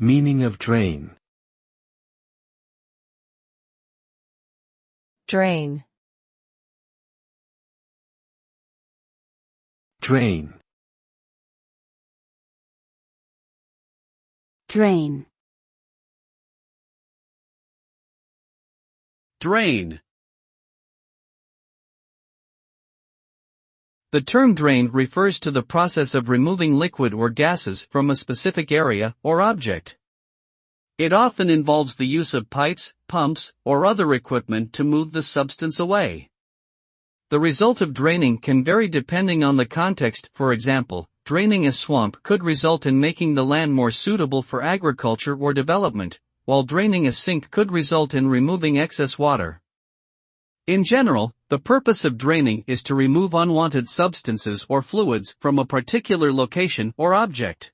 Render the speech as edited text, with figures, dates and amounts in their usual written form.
Meaning of drain. Drain. Drain. Drain. Drain. The term drain refers to the process of removing liquid or gases from a specific area or object. It often involves the use of pipes, pumps, or other equipment to move the substance away. The result of draining can vary depending on the context. For example, draining a swamp could result in making the land more suitable for agriculture or development, while draining a sink could result in removing excess water. In general, the purpose of draining is to remove unwanted substances or fluids from a particular location or object.